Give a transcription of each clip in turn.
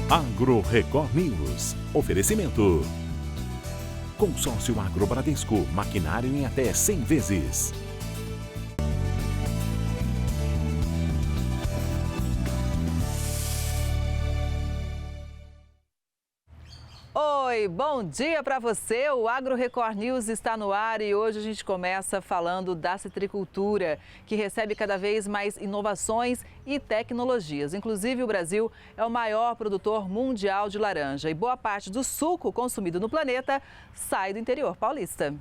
Agro Record News. Oferecimento. Consórcio Agro Bradesco. Maquinário em até 100 vezes. Oi, bom dia para você. O Agro Record News está no ar e hoje a gente começa falando da citricultura, que recebe cada vez mais inovações e tecnologias. Inclusive, o Brasil é o maior produtor mundial de laranja e boa parte do suco consumido no planeta sai do interior paulista.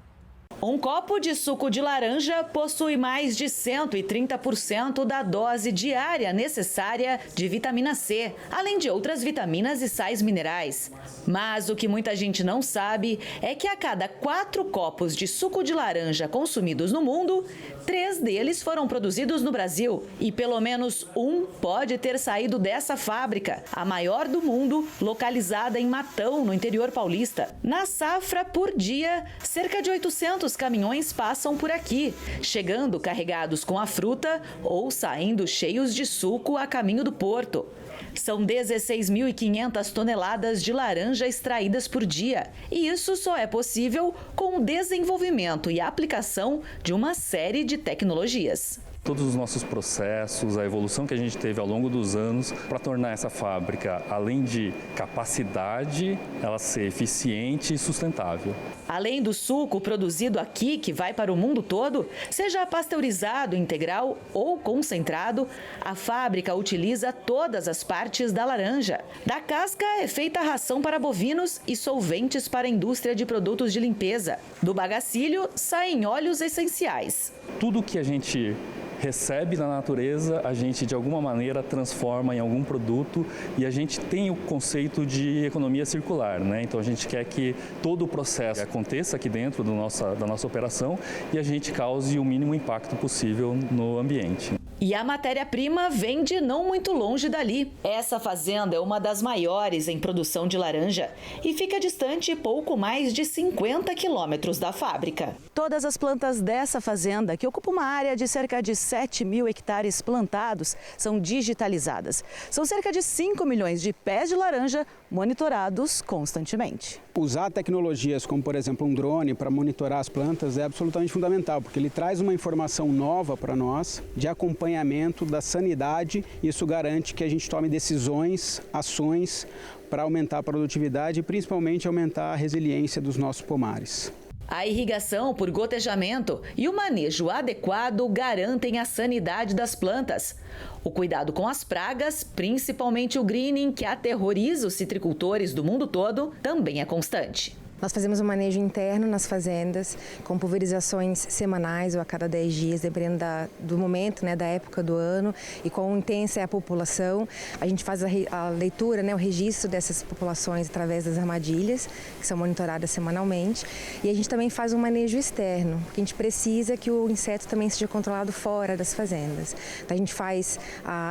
Um copo de suco de laranja possui mais de 130% da dose diária necessária de vitamina C, além de outras vitaminas e sais minerais. Mas o que muita gente não sabe é que a cada 4 copos de suco de laranja consumidos no mundo, 3 deles foram produzidos no Brasil. E pelo menos um pode ter saído dessa fábrica, a maior do mundo, localizada em Matão, no interior paulista. Na safra, por dia, cerca de 800 caminhões passam por aqui, chegando carregados com a fruta ou saindo cheios de suco a caminho do porto. São 16.500 toneladas de laranja extraídas por dia. E isso só é possível com o desenvolvimento e aplicação de uma série de tecnologias. Todos os nossos processos, a evolução que a gente teve ao longo dos anos para tornar essa fábrica, além de capacidade, ela ser eficiente e sustentável. Além do suco produzido aqui, que vai para o mundo todo, seja pasteurizado integral ou concentrado, a fábrica utiliza todas as partes da laranja. Da casca é feita a ração para bovinos e solventes para a indústria de produtos de limpeza. Do bagacilho saem óleos essenciais. Tudo que a gente recebe na natureza, a gente de alguma maneira transforma em algum produto e a gente tem o conceito de economia circular, né? Então a gente quer que todo o processo aconteça aqui dentro da nossa operação e a gente cause o mínimo impacto possível no ambiente. E a matéria-prima vem de não muito longe dali. Essa fazenda é uma das maiores em produção de laranja e fica distante pouco mais de 50 quilômetros da fábrica. Todas as plantas dessa fazenda, que ocupa uma área de cerca de 7.000 hectares plantados, são digitalizadas. São cerca de 5 milhões de pés de laranja monitorados constantemente. Usar tecnologias como, por exemplo, um drone para monitorar as plantas é absolutamente fundamental, porque ele traz uma informação nova para nós de acompanhamento da sanidade e isso garante que a gente tome decisões, ações para aumentar a produtividade e principalmente aumentar a resiliência dos nossos pomares. A irrigação por gotejamento e o manejo adequado garantem a sanidade das plantas. O cuidado com as pragas, principalmente o greening, que aterroriza os citricultores do mundo todo, também é constante. Nós fazemos um manejo interno nas fazendas, com pulverizações semanais ou a cada 10 dias, dependendo do momento, da época do ano e quão intensa é a população. A gente faz a leitura, o registro dessas populações através das armadilhas, que são monitoradas semanalmente. E a gente também faz um manejo externo, porque a gente precisa que o inseto também seja controlado fora das fazendas. Então a gente faz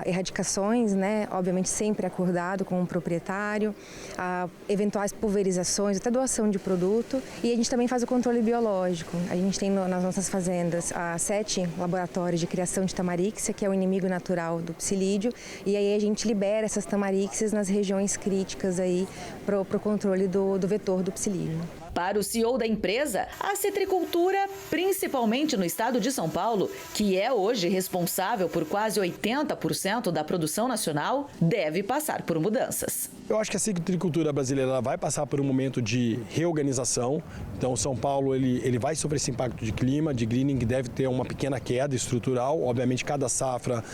erradicações, obviamente sempre acordado com o proprietário, eventuais pulverizações, até doação de produto, e a gente também faz o controle biológico. A gente tem nas nossas fazendas 7 laboratórios de criação de tamarixia, que é o inimigo natural do psilídeo, e aí a gente libera essas tamaríxias nas regiões críticas para o controle do vetor do psilídeo. Para o CEO da empresa, a citricultura, principalmente no estado de São Paulo, que é hoje responsável por quase 80% da produção nacional, deve passar por mudanças. Eu acho que a citricultura brasileira vai passar por um momento de reorganização. Então, São Paulo ele vai sofrer esse impacto de clima, de greening, que deve ter uma pequena queda estrutural. Obviamente, cada safra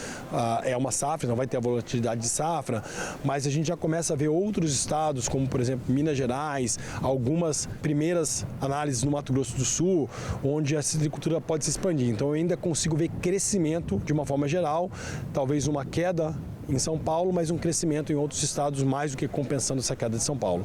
é uma safra, não vai ter a volatilidade de safra, mas a gente já começa a ver outros estados, como, por exemplo, Minas Gerais, algumas primeiras análises no Mato Grosso do Sul, onde a citricultura pode se expandir. Então, eu ainda consigo ver crescimento de uma forma geral, talvez uma queda em São Paulo, mas um crescimento em outros estados, mais do que compensando essa queda de São Paulo.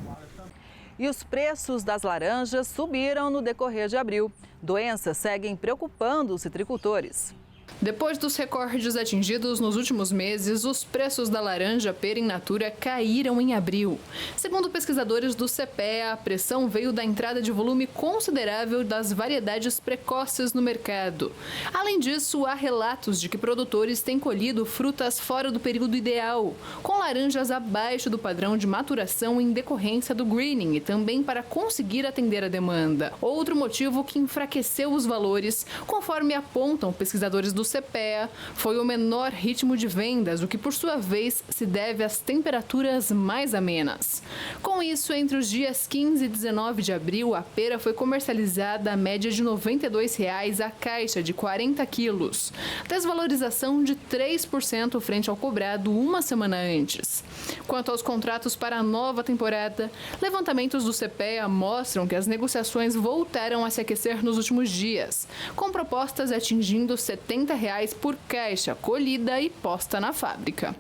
E os preços das laranjas subiram no decorrer de abril. Doenças seguem preocupando os citricultores. Depois dos recordes atingidos nos últimos meses, os preços da laranja pera in natura caíram em abril. Segundo pesquisadores do CPEA, a pressão veio da entrada de volume considerável das variedades precoces no mercado. Além disso, há relatos de que produtores têm colhido frutas fora do período ideal, com laranjas abaixo do padrão de maturação em decorrência do greening e também para conseguir atender a demanda. Outro motivo que enfraqueceu os valores, conforme apontam pesquisadores do CPEA, foi o menor ritmo de vendas, o que por sua vez se deve às temperaturas mais amenas. Com isso, entre os dias 15 e 19 de abril, a pera foi comercializada à média de R$ 92,00 a caixa de 40 quilos, desvalorização de 3% frente ao cobrado uma semana antes. Quanto aos contratos para a nova temporada, levantamentos do CPEA mostram que as negociações voltaram a se aquecer nos últimos dias, com propostas atingindo R$ 70,00 por caixa colhida e posta na fábrica.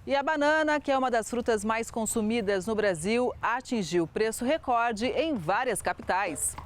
E a banana, que é uma das frutas mais consumidas no Brasil, atingiu preço recorde em várias capitais.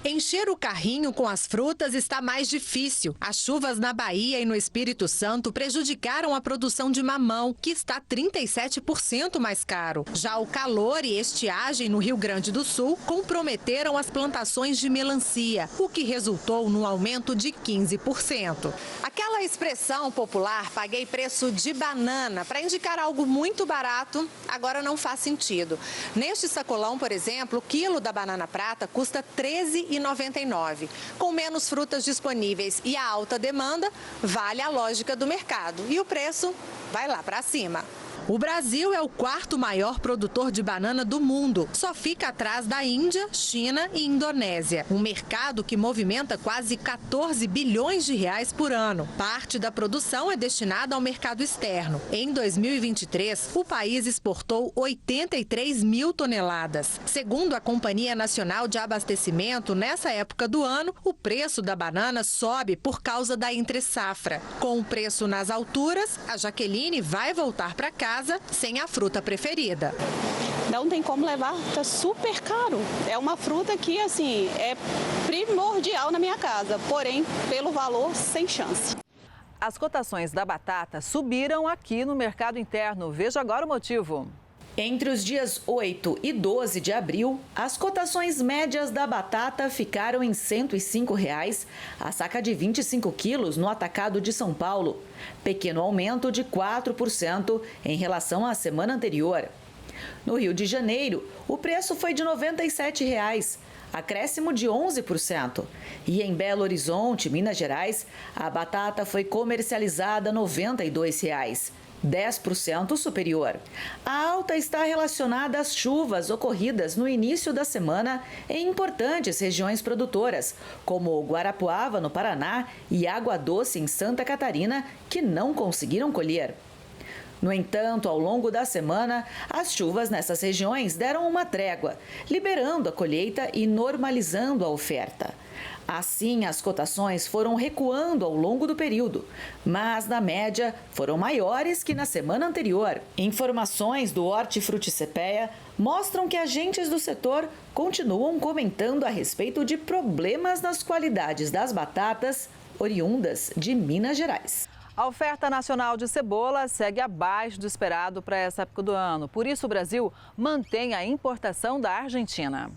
Encher o carrinho com as frutas está mais difícil. As chuvas na Bahia e no Espírito Santo prejudicaram a produção de mamão, que está 37% mais caro. Já o calor e estiagem no Rio Grande do Sul comprometeram as plantações de melancia, o que resultou no aumento de 15%. Aquela expressão popular, paguei preço de banana, para indicar algo muito barato, agora não faz sentido. Neste sacolão, por exemplo, o quilo da banana prata custa R$ 13,99. Com menos frutas disponíveis e a alta demanda, vale a lógica do mercado e o preço vai lá para cima. O Brasil é o quarto maior produtor de banana do mundo. Só fica atrás da Índia, China e Indonésia. Um mercado que movimenta quase 14 bilhões de reais por ano. Parte da produção é destinada ao mercado externo. Em 2023, o país exportou 83 mil toneladas. Segundo a Companhia Nacional de Abastecimento, nessa época do ano, o preço da banana sobe por causa da entre-safra. Com o preço nas alturas, a Jaqueline vai voltar para casa sem a fruta preferida. Não tem como levar, tá super caro. É uma fruta que, assim, é primordial na minha casa, porém, pelo valor, sem chance. As cotações da batata subiram aqui no mercado interno. Veja agora o motivo. Entre os dias 8 e 12 de abril, as cotações médias da batata ficaram em R$ 105,00 a saca de 25 quilos no atacado de São Paulo, pequeno aumento de 4% em relação à semana anterior. No Rio de Janeiro, o preço foi de R$ 97,00, acréscimo de 11%. E em Belo Horizonte, Minas Gerais, a batata foi comercializada R$ 92,00. 10% superior. A alta está relacionada às chuvas ocorridas no início da semana em importantes regiões produtoras, como Guarapuava, no Paraná, e Água Doce, em Santa Catarina, que não conseguiram colher. No entanto, ao longo da semana, as chuvas nessas regiões deram uma trégua, liberando a colheita e normalizando a oferta. Assim, as cotações foram recuando ao longo do período, mas, na média, foram maiores que na semana anterior. Informações do Hortifruti CPEA mostram que agentes do setor continuam comentando a respeito de problemas nas qualidades das batatas oriundas de Minas Gerais. A oferta nacional de cebola segue abaixo do esperado para essa época do ano. Por isso, o Brasil mantém a importação da Argentina.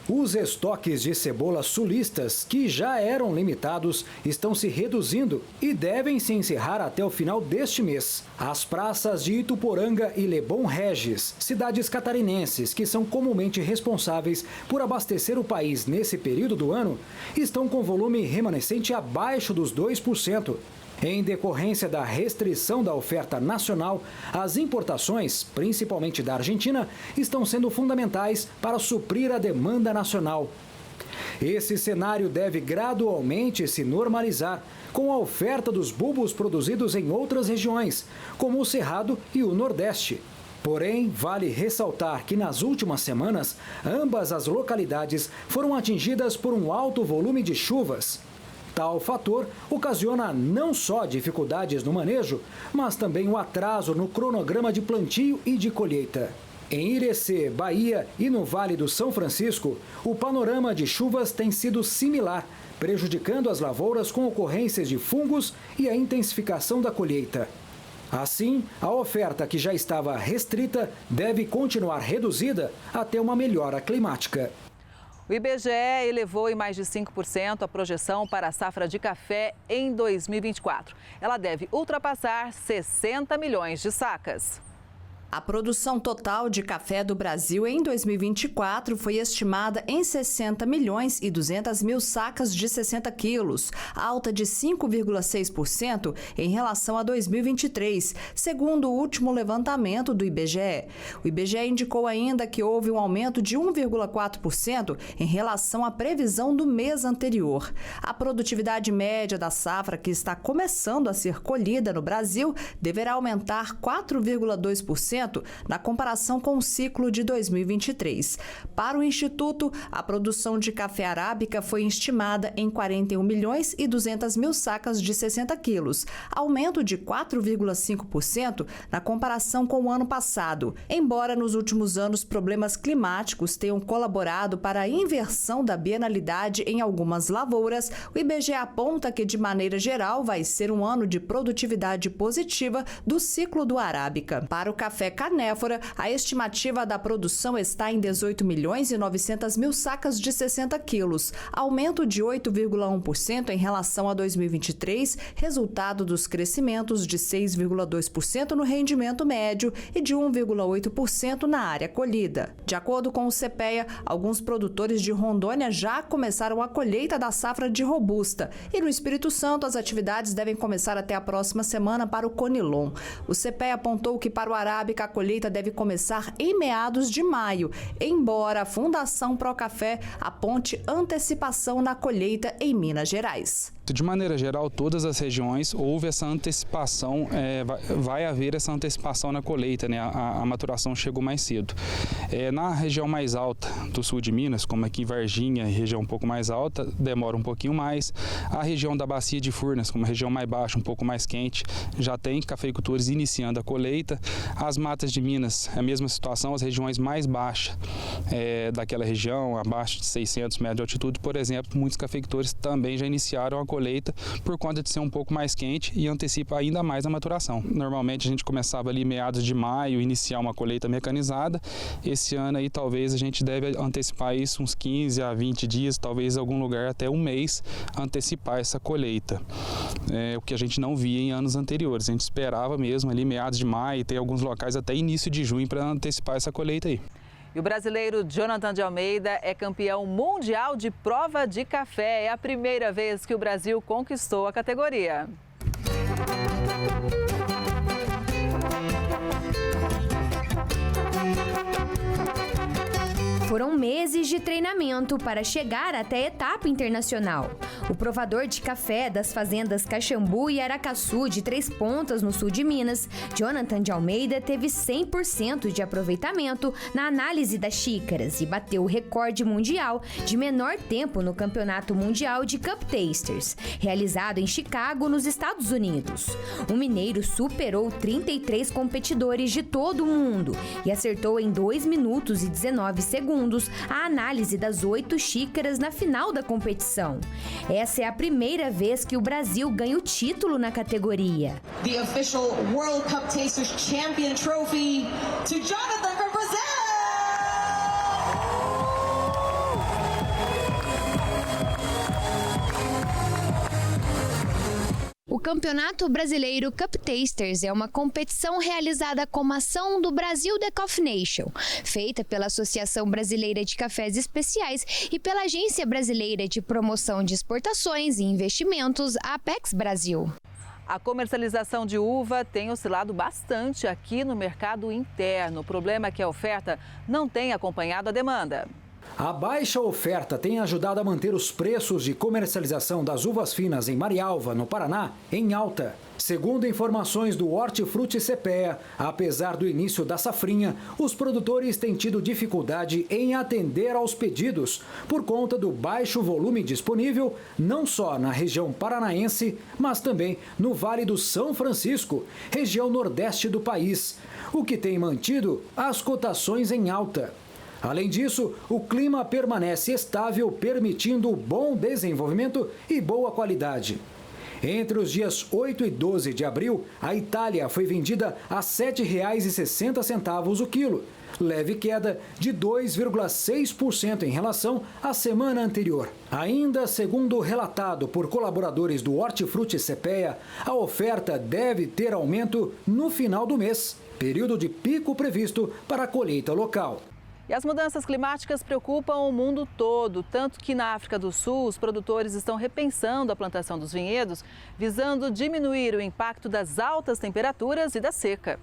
Os estoques de cebola sulistas, que já eram limitados, estão se reduzindo e devem se encerrar até o final deste mês. As praças de Ituporanga e Lebon Regis, cidades catarinenses que são comumente responsáveis por abastecer o país nesse período do ano, estão com volume remanescente abaixo dos 2%. Em decorrência da restrição da oferta nacional, as importações, principalmente da Argentina, estão sendo fundamentais para suprir a demanda nacional. Esse cenário deve gradualmente se normalizar com a oferta dos bulbos produzidos em outras regiões, como o Cerrado e o Nordeste. Porém, vale ressaltar que nas últimas semanas, ambas as localidades foram atingidas por um alto volume de chuvas. Tal fator ocasiona não só dificuldades no manejo, mas também um atraso no cronograma de plantio e de colheita. Em Irecê, Bahia e no Vale do São Francisco, o panorama de chuvas tem sido similar, prejudicando as lavouras com ocorrências de fungos e a intensificação da colheita. Assim, a oferta que já estava restrita deve continuar reduzida até uma melhora climática. O IBGE elevou em mais de 5% a projeção para a safra de café em 2024. Ela deve ultrapassar 60 milhões de sacas. A produção total de café do Brasil em 2024 foi estimada em 60 milhões e 200 mil sacas de 60 quilos, alta de 5,6% em relação a 2023, segundo o último levantamento do IBGE. O IBGE indicou ainda que houve um aumento de 1,4% em relação à previsão do mês anterior. A produtividade média da safra que está começando a ser colhida no Brasil deverá aumentar 4,2% na comparação com o ciclo de 2023. Para o Instituto, a produção de café arábica foi estimada em 41 milhões e 200 mil sacas de 60 quilos, aumento de 4,5% na comparação com o ano passado. Embora nos últimos anos problemas climáticos tenham colaborado para a inversão da bienalidade em algumas lavouras, o IBGE aponta que, de maneira geral, vai ser um ano de produtividade positiva do ciclo do arábica. Para o café canéfora, a estimativa da produção está em 18 milhões e 900 mil sacas de 60 quilos, aumento de 8,1% em relação a 2023, resultado dos crescimentos de 6,2% no rendimento médio e de 1,8% na área colhida. De acordo com o CPEA, alguns produtores de Rondônia já começaram a colheita da safra de robusta e no Espírito Santo as atividades devem começar até a próxima semana para o Conilon. O CPEA apontou que para o arábica a colheita deve começar em meados de maio, embora a Fundação Procafé aponte antecipação na colheita em Minas Gerais. De maneira geral, todas as regiões houve essa antecipação, vai haver essa antecipação na colheita, né? A maturação chegou mais cedo. Na região mais alta do sul de Minas, como aqui em Varginha, região um pouco mais alta, demora um pouquinho mais. A região da Bacia de Furnas, como a região mais baixa, um pouco mais quente, já tem cafeicultores iniciando a colheita. As matas de Minas, a mesma situação, as regiões mais baixas daquela região, abaixo de 600 metros de altitude, por exemplo, muitos cafeicultores também já iniciaram a colheita por conta de ser um pouco mais quente e antecipa ainda mais a maturação. Normalmente a gente começava ali meados de maio, iniciar uma colheita mecanizada. Esse ano aí talvez a gente deve antecipar isso uns 15 a 20 dias, talvez em algum lugar até um mês, antecipar essa colheita. O que a gente não via em anos anteriores. A gente esperava mesmo ali meados de maio, tem alguns locais até início de junho para antecipar essa colheita aí. E o brasileiro Jonathan de Almeida é campeão mundial de prova de café. É a primeira vez que o Brasil conquistou a categoria. Foram meses de treinamento para chegar até a etapa internacional. O provador de café das fazendas Caxambu e Aracaçu, de Três Pontas, no sul de Minas, Jonathan de Almeida, teve 100% de aproveitamento na análise das xícaras e bateu o recorde mundial de menor tempo no Campeonato Mundial de Cup Tasters, realizado em Chicago, nos Estados Unidos. O mineiro superou 33 competidores de todo o mundo e acertou em 2 minutos e 19 segundos a análise das 8 xícaras na final da competição. Essa é a primeira vez que o Brasil ganha o título na categoria. The official World Cup Tasters Champion Trophy to Jonathan from Brazil! O Campeonato Brasileiro Cup Tasters é uma competição realizada como ação do Brasil The Coffee Nation, feita pela Associação Brasileira de Cafés Especiais e pela Agência Brasileira de Promoção de Exportações e Investimentos, a Apex Brasil. A comercialização de uva tem oscilado bastante aqui no mercado interno. O problema é que a oferta não tem acompanhado a demanda. A baixa oferta tem ajudado a manter os preços de comercialização das uvas finas em Marialva, no Paraná, em alta. Segundo informações do Hortifruti CPEA, apesar do início da safrinha, os produtores têm tido dificuldade em atender aos pedidos por conta do baixo volume disponível, não só na região paranaense, mas também no Vale do São Francisco, região nordeste do país, o que tem mantido as cotações em alta. Além disso, o clima permanece estável, permitindo bom desenvolvimento e boa qualidade. Entre os dias 8 e 12 de abril, a Itália foi vendida a R$ 7,60 o quilo, leve queda de 2,6% em relação à semana anterior. Ainda segundo relatado por colaboradores do Hortifruti CPEA, a oferta deve ter aumento no final do mês, período de pico previsto para a colheita local. E as mudanças climáticas preocupam o mundo todo, tanto que na África do Sul os produtores estão repensando a plantação dos vinhedos, visando diminuir o impacto das altas temperaturas e da seca.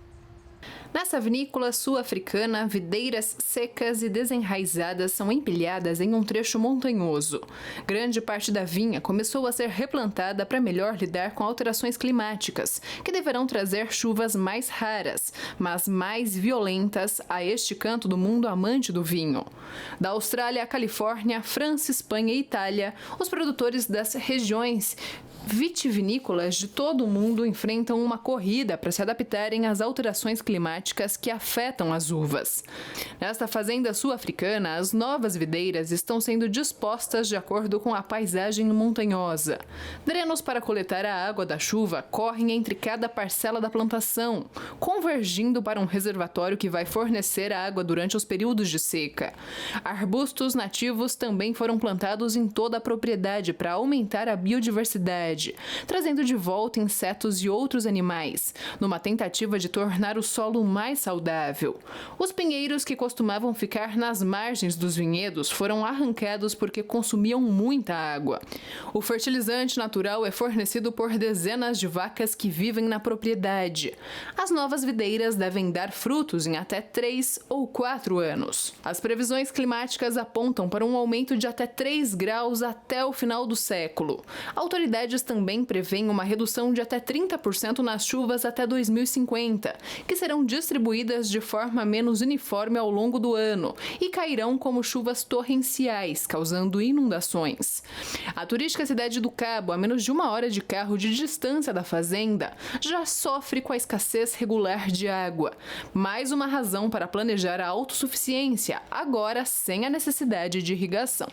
Nessa vinícola sul-africana, videiras secas e desenraizadas são empilhadas em um trecho montanhoso. Grande parte da vinha começou a ser replantada para melhor lidar com alterações climáticas, que deverão trazer chuvas mais raras, mas mais violentas a este canto do mundo amante do vinho. Da Austrália à Califórnia, França, Espanha e Itália, os produtores das regiões vitivinícolas de todo o mundo enfrentam uma corrida para se adaptarem às alterações climáticas que afetam as uvas. Nesta fazenda sul-africana, as novas videiras estão sendo dispostas de acordo com a paisagem montanhosa. Drenos para coletar a água da chuva correm entre cada parcela da plantação, convergindo para um reservatório que vai fornecer a água durante os períodos de seca. Arbustos nativos também foram plantados em toda a propriedade para aumentar a biodiversidade, trazendo de volta insetos e outros animais, numa tentativa de tornar o solo mais saudável. Os pinheiros que costumavam ficar nas margens dos vinhedos foram arrancados porque consumiam muita água. O fertilizante natural é fornecido por dezenas de vacas que vivem na propriedade. As novas videiras devem dar frutos em até 3 ou 4 anos. As previsões climáticas apontam para um aumento de até 3 graus até o final do século. Autoridades também prevêem uma redução de até 30% nas chuvas até 2050, que serão distribuídas de forma menos uniforme ao longo do ano e cairão como chuvas torrenciais, causando inundações. A turística cidade do Cabo, a menos de 1 hora de carro de distância da fazenda, já sofre com a escassez regular de água. Mais uma razão para planejar a autossuficiência, agora sem a necessidade de irrigação.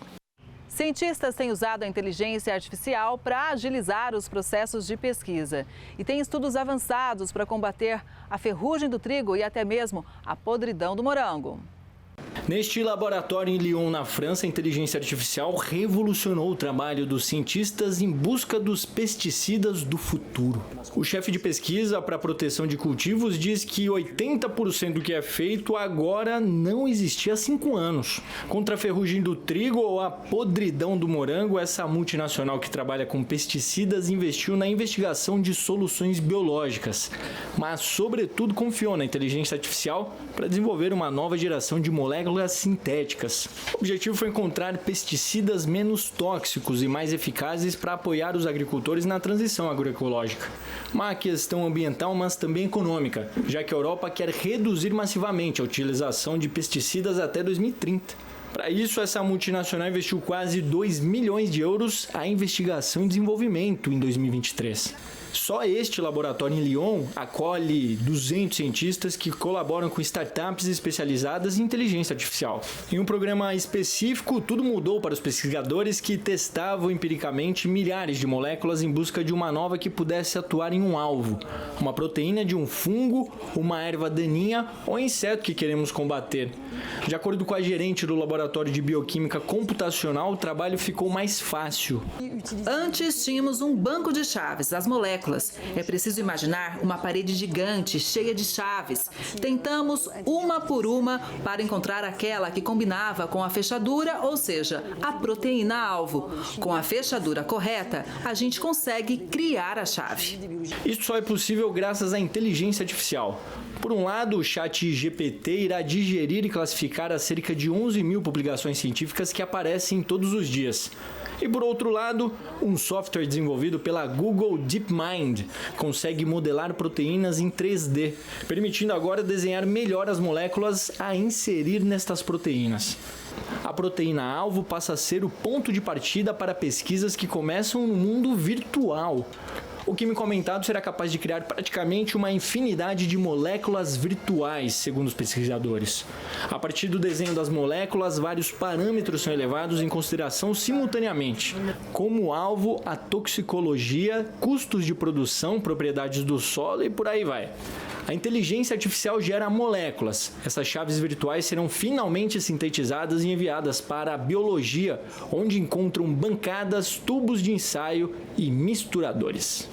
Cientistas têm usado a inteligência artificial para agilizar os processos de pesquisa. E tem estudos avançados para combater a ferrugem do trigo e até mesmo a podridão do morango. Neste laboratório em Lyon, na França, a inteligência artificial revolucionou o trabalho dos cientistas em busca dos pesticidas do futuro. O chefe de pesquisa para a proteção de cultivos diz que 80% do que é feito agora não existia há 5 anos. Contra a ferrugem do trigo ou a podridão do morango, essa multinacional que trabalha com pesticidas investiu na investigação de soluções biológicas, mas, sobretudo, confiou na inteligência artificial para desenvolver uma nova geração de moléculas sintéticas. O objetivo foi encontrar pesticidas menos tóxicos e mais eficazes para apoiar os agricultores na transição agroecológica. Uma questão ambiental, mas também econômica, já que a Europa quer reduzir massivamente a utilização de pesticidas até 2030. Para isso, essa multinacional investiu quase 2 milhões de euros à investigação e desenvolvimento em 2023. Só este laboratório em Lyon acolhe 200 cientistas que colaboram com startups especializadas em inteligência artificial. Em um programa específico, tudo mudou para os pesquisadores que testavam empiricamente milhares de moléculas em busca de uma nova que pudesse atuar em um alvo, uma proteína de um fungo, uma erva daninha ou inseto que queremos combater. De acordo com a gerente do Laboratório de Bioquímica Computacional, o trabalho ficou mais fácil. Antes tínhamos um banco de chaves, as moléculas. É preciso imaginar uma parede gigante, cheia de chaves. Tentamos uma por uma para encontrar aquela que combinava com a fechadura, ou seja, a proteína-alvo. Com a fechadura correta, a gente consegue criar a chave. Isso só é possível graças à inteligência artificial. Por um lado, o ChatGPT irá digerir e classificar as cerca de 11 mil publicações científicas que aparecem todos os dias. E por outro lado, um software desenvolvido pela Google DeepMind consegue modelar proteínas em 3D, permitindo agora desenhar melhor as moléculas a inserir nestas proteínas. A proteína-alvo passa a ser o ponto de partida para pesquisas que começam no mundo virtual. O químico aumentado será capaz de criar praticamente uma infinidade de moléculas virtuais, segundo os pesquisadores. A partir do desenho das moléculas, vários parâmetros são levados em consideração simultaneamente, como alvo a toxicologia, custos de produção, propriedades do solo e por aí vai. A inteligência artificial gera moléculas. Essas chaves virtuais serão finalmente sintetizadas e enviadas para a biologia, onde encontram bancadas, tubos de ensaio e misturadores.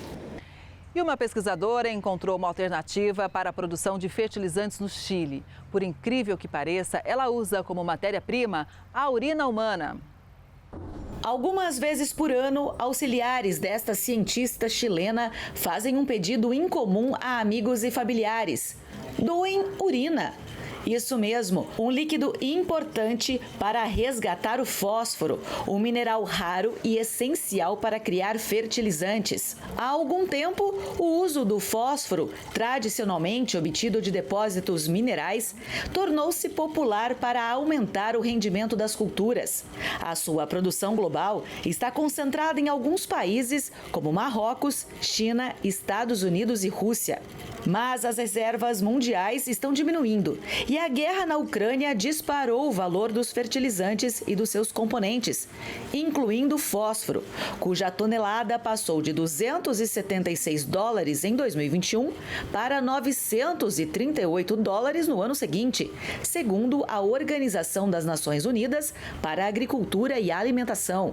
E uma pesquisadora encontrou uma alternativa para a produção de fertilizantes no Chile. Por incrível que pareça, ela usa como matéria-prima a urina humana. Algumas vezes por ano, auxiliares desta cientista chilena fazem um pedido incomum a amigos e familiares: doem urina. Isso mesmo, um líquido importante para resgatar o fósforo, um mineral raro e essencial para criar fertilizantes. Há algum tempo, o uso do fósforo, tradicionalmente obtido de depósitos minerais, tornou-se popular para aumentar o rendimento das culturas. A sua produção global está concentrada em alguns países, como Marrocos, China, Estados Unidos e Rússia. Mas as reservas mundiais estão diminuindo e a guerra na Ucrânia disparou o valor dos fertilizantes e dos seus componentes, incluindo o fósforo, cuja tonelada passou de $276 em 2021 para $938 no ano seguinte, segundo a Organização das Nações Unidas para a Agricultura e Alimentação.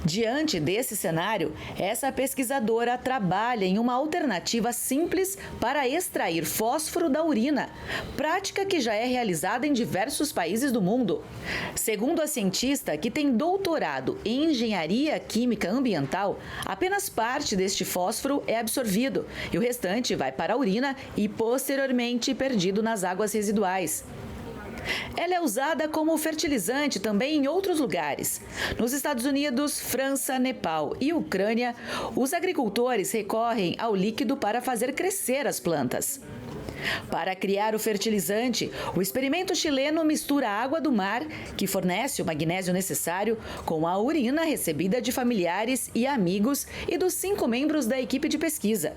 Diante desse cenário, essa pesquisadora trabalha em uma alternativa simples para extrair fósforo da urina, prática que já é realizada em diversos países do mundo. Segundo a cientista, que tem doutorado em engenharia química ambiental, apenas parte deste fósforo é absorvido e o restante vai para a urina e posteriormente perdido nas águas residuais. Ela é usada como fertilizante também em outros lugares. Nos Estados Unidos, França, Nepal e Ucrânia, os agricultores recorrem ao líquido para fazer crescer as plantas. Para criar o fertilizante, o experimento chileno mistura a água do mar, que fornece o magnésio necessário, com a urina recebida de familiares e amigos e dos 5 membros da equipe de pesquisa.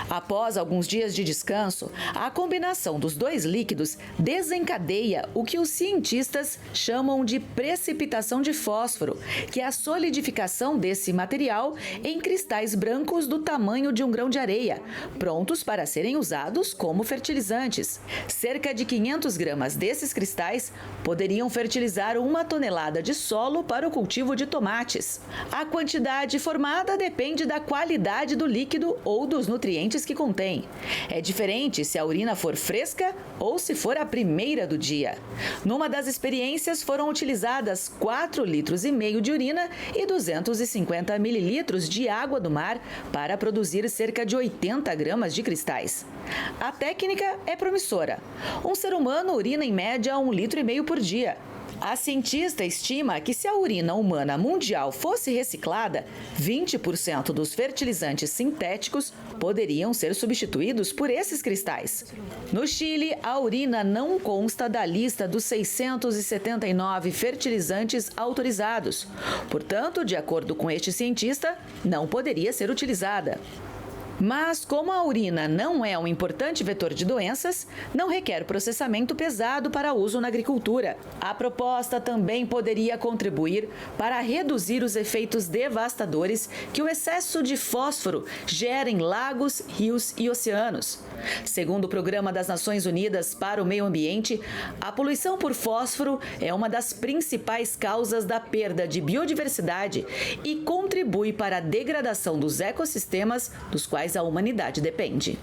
Após alguns dias de descanso, a combinação dos dois líquidos desencadeia o que os cientistas chamam de precipitação de fósforo, que é a solidificação desse material em cristais brancos do tamanho de um grão de areia, prontos para serem usados como fertilizantes. Cerca de 500 gramas desses cristais poderiam fertilizar 1 tonelada de solo para o cultivo de tomates. A quantidade formada depende da qualidade do líquido ou dos nutrientes que contém. É diferente se a urina for fresca ou se for a primeira do dia. Numa das experiências foram utilizadas 4,5 litros de urina e 250 mililitros de água do mar para produzir cerca de 80 gramas de cristais. A técnica é promissora. Um ser humano urina em média 1,5 litro por dia. A cientista estima que se a urina humana mundial fosse reciclada, 20% dos fertilizantes sintéticos poderiam ser substituídos por esses cristais. No Chile, a urina não consta da lista dos 679 fertilizantes autorizados. Portanto, de acordo com este cientista, não poderia ser utilizada. Mas, como a urina não é um importante vetor de doenças, não requer processamento pesado para uso na agricultura. A proposta também poderia contribuir para reduzir os efeitos devastadores que o excesso de fósforo gera em lagos, rios e oceanos. Segundo o Programa das Nações Unidas para o Meio Ambiente, a poluição por fósforo é uma das principais causas da perda de biodiversidade e contribui para a degradação dos ecossistemas dos quais a humanidade depende.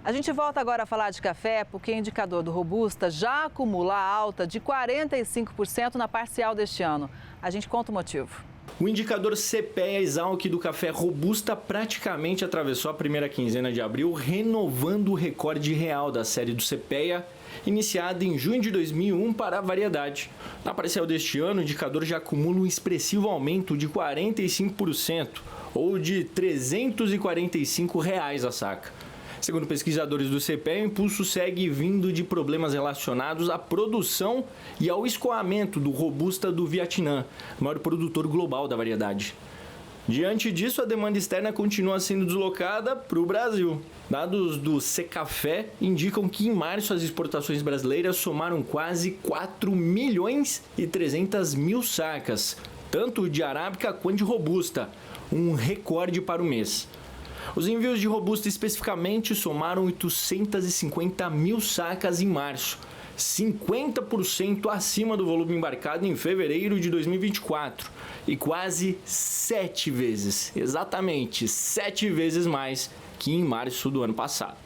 A gente volta agora a falar de café porque o indicador do Robusta já acumula alta de 45% na parcial deste ano. A gente conta o motivo. O indicador CPEA-Esalq do café Robusta praticamente atravessou a primeira quinzena de abril, renovando o recorde real da série do CPEA, iniciada em junho de 2001 para a variedade. Na parcial deste ano, o indicador já acumula um expressivo aumento de 45%, ou de R$ 345 a saca. Segundo pesquisadores do CPEA, o impulso segue vindo de problemas relacionados à produção e ao escoamento do Robusta do Vietnã, maior produtor global da variedade. Diante disso, a demanda externa continua sendo deslocada para o Brasil. Dados do Secafé indicam que em março as exportações brasileiras somaram quase 4 milhões e 300 mil sacas, tanto de arábica quanto de robusta, um recorde para o mês. Os envios de robusta especificamente somaram 850 mil sacas em março, 50% acima do volume embarcado em fevereiro de 2024 e quase 7 vezes, exatamente 7 vezes mais que em março do ano passado.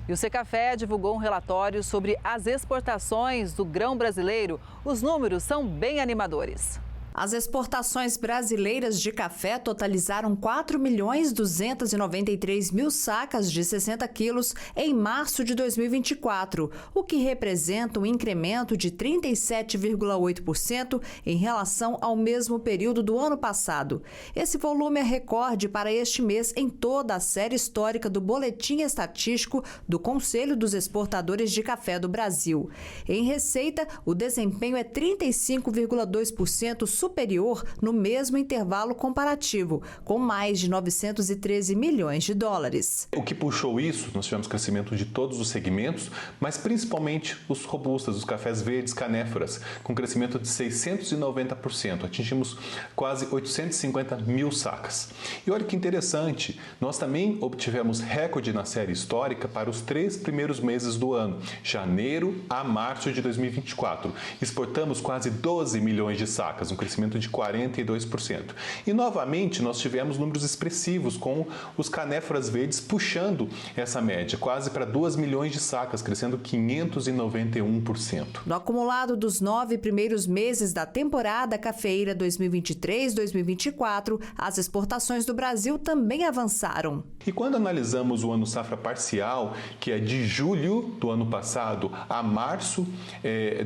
E o Secafé divulgou um relatório sobre as exportações do grão brasileiro. Os números são bem animadores. As exportações brasileiras de café totalizaram 4.293.000 sacas de 60 quilos em março de 2024, o que representa um incremento de 37,8% em relação ao mesmo período do ano passado. Esse volume é recorde para este mês em toda a série histórica do Boletim Estatístico do Conselho dos Exportadores de Café do Brasil. Em receita, o desempenho é 35,2% superior no mesmo intervalo comparativo, com mais de 913 milhões de dólares. O que puxou isso? Nós tivemos crescimento de todos os segmentos, mas principalmente os robustas, os cafés verdes, canéforas, com crescimento de 690%. Atingimos quase 850 mil sacas. E olha que interessante, nós também obtivemos recorde na série histórica para os 3 primeiros meses do ano, janeiro a março de 2024. Exportamos quase 12 milhões de sacas, um crescimento de 42%. E novamente nós tivemos números expressivos com os canéforas verdes puxando essa média, quase para 2 milhões de sacas, crescendo 591%. No acumulado dos 9 primeiros meses da temporada cafeeira 2023-2024, as exportações do Brasil também avançaram. E quando analisamos o ano safra parcial, que é de julho do ano passado a março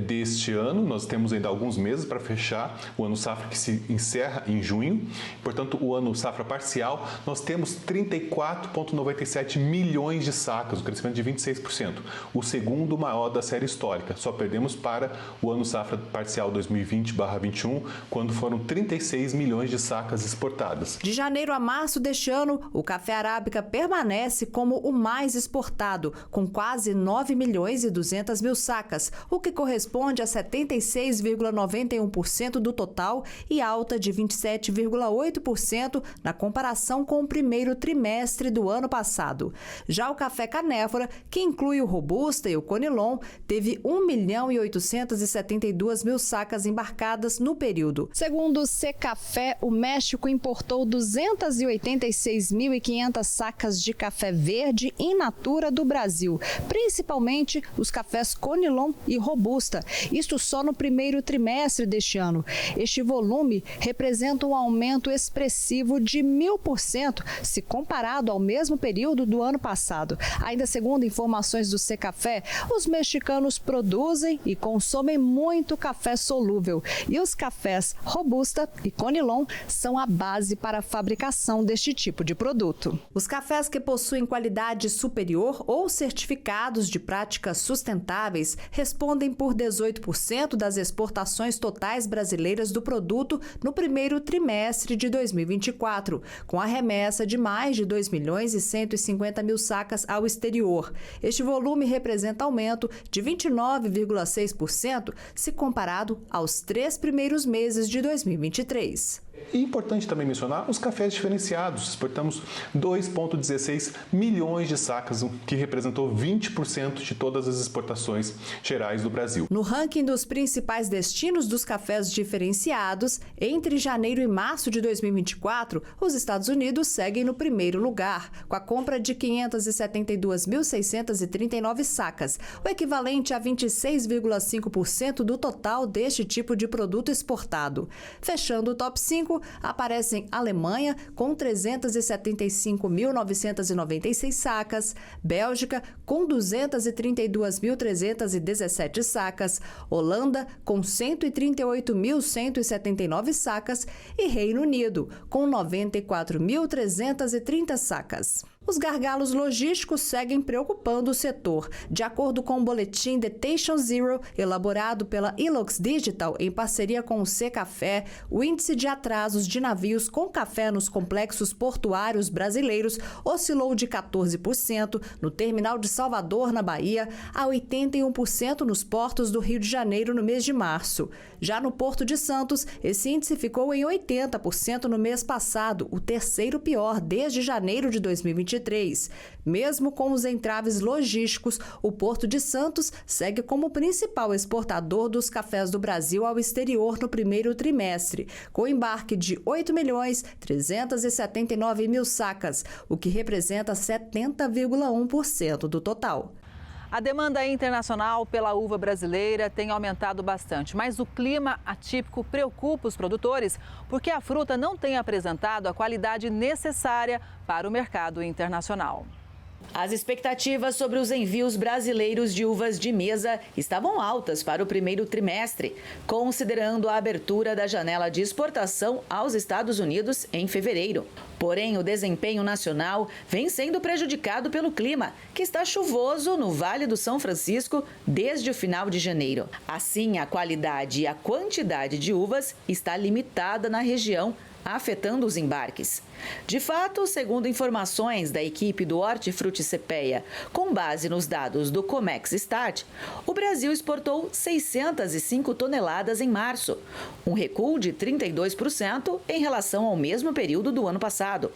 deste ano, nós temos ainda alguns meses para fechar o ano safra que se encerra em junho. Portanto, o ano safra parcial, nós temos 34,97 milhões de sacas, um crescimento de 26%, o segundo maior da série histórica. Só perdemos para o ano safra parcial 2020/21, quando foram 36 milhões de sacas exportadas. De janeiro a março deste ano, o café arábica permanece como o mais exportado, com quase 9 milhões e 200 mil sacas, o que corresponde a 76,91% do total e alta de 27,8% na comparação com o primeiro trimestre do ano passado. Já o café canéfora, que inclui o robusta e o conilon, teve 1.872.000 sacas embarcadas no período. Segundo o Secafé, o México importou 286.500 sacas de café verde in natura do Brasil, principalmente os cafés conilon e robusta. Isto só no primeiro trimestre deste ano. Este volume representa um aumento expressivo de 1.000% se comparado ao mesmo período do ano passado. Ainda segundo informações do Secafé, os mexicanos produzem e consomem muito café solúvel e os cafés robusta e conilon são a base para a fabricação deste tipo de produto. Os cafés que possuem qualidade superior ou certificados de práticas sustentáveis respondem por 18% das exportações totais brasileiras do produto no primeiro trimestre de 2024, com a remessa de mais de 2.150.000 sacas ao exterior. Este volume representa aumento de 29,6% se comparado aos 3 primeiros meses de 2023. E importante também mencionar os cafés diferenciados. Exportamos 2,16 milhões de sacas, o que representou 20% de todas as exportações gerais do Brasil. No ranking dos principais destinos dos cafés diferenciados, entre janeiro e março de 2024, os Estados Unidos seguem no primeiro lugar, com a compra de 572.639 sacas, o equivalente a 26,5% do total deste tipo de produto exportado. Fechando o top 5, aparecem Alemanha, com 375.996 sacas, Bélgica, com 232.317 sacas, Holanda, com 138.179 sacas e Reino Unido, com 94.330 sacas. Os gargalos logísticos seguem preocupando o setor. De acordo com o boletim Detention Zero, elaborado pela Ilux Digital em parceria com o Secafé, o índice de atrasos de navios com café nos complexos portuários brasileiros oscilou de 14% no terminal de Salvador, na Bahia, a 81% nos portos do Rio de Janeiro no mês de março. Já no Porto de Santos, esse índice ficou em 80% no mês passado, o terceiro pior desde janeiro de 2023. Mesmo com os entraves logísticos, o Porto de Santos segue como principal exportador dos cafés do Brasil ao exterior no primeiro trimestre, com embarque de 8.379.000 sacas, o que representa 70,1% do total. A demanda internacional pela uva brasileira tem aumentado bastante, mas o clima atípico preocupa os produtores porque a fruta não tem apresentado a qualidade necessária para o mercado internacional. As expectativas sobre os envios brasileiros de uvas de mesa estavam altas para o primeiro trimestre, considerando a abertura da janela de exportação aos Estados Unidos em fevereiro. Porém, o desempenho nacional vem sendo prejudicado pelo clima, que está chuvoso no Vale do São Francisco desde o final de janeiro. Assim, a qualidade e a quantidade de uvas está limitada na região, afetando os embarques. De fato, segundo informações da equipe do Hortifruti CPEA, com base nos dados do Comex Stat, o Brasil exportou 605 toneladas em março, um recuo de 32% em relação ao mesmo período do ano passado,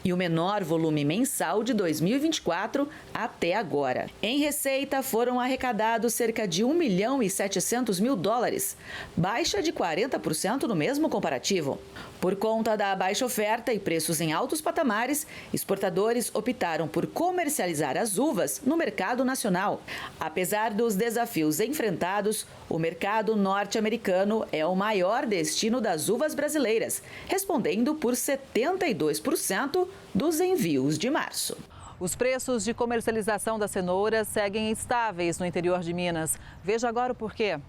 e o menor volume mensal de 2024 até agora. Em receita, foram arrecadados cerca de $1.7 milhão, baixa de 40% no mesmo comparativo. Por conta da baixa oferta e preços em altos patamares, exportadores optaram por comercializar as uvas no mercado nacional. Apesar dos desafios enfrentados, o mercado norte-americano é o maior destino das uvas brasileiras, respondendo por 72% dos envios de março. Os preços de comercialização da cenoura seguem estáveis no interior de Minas. Veja agora o porquê.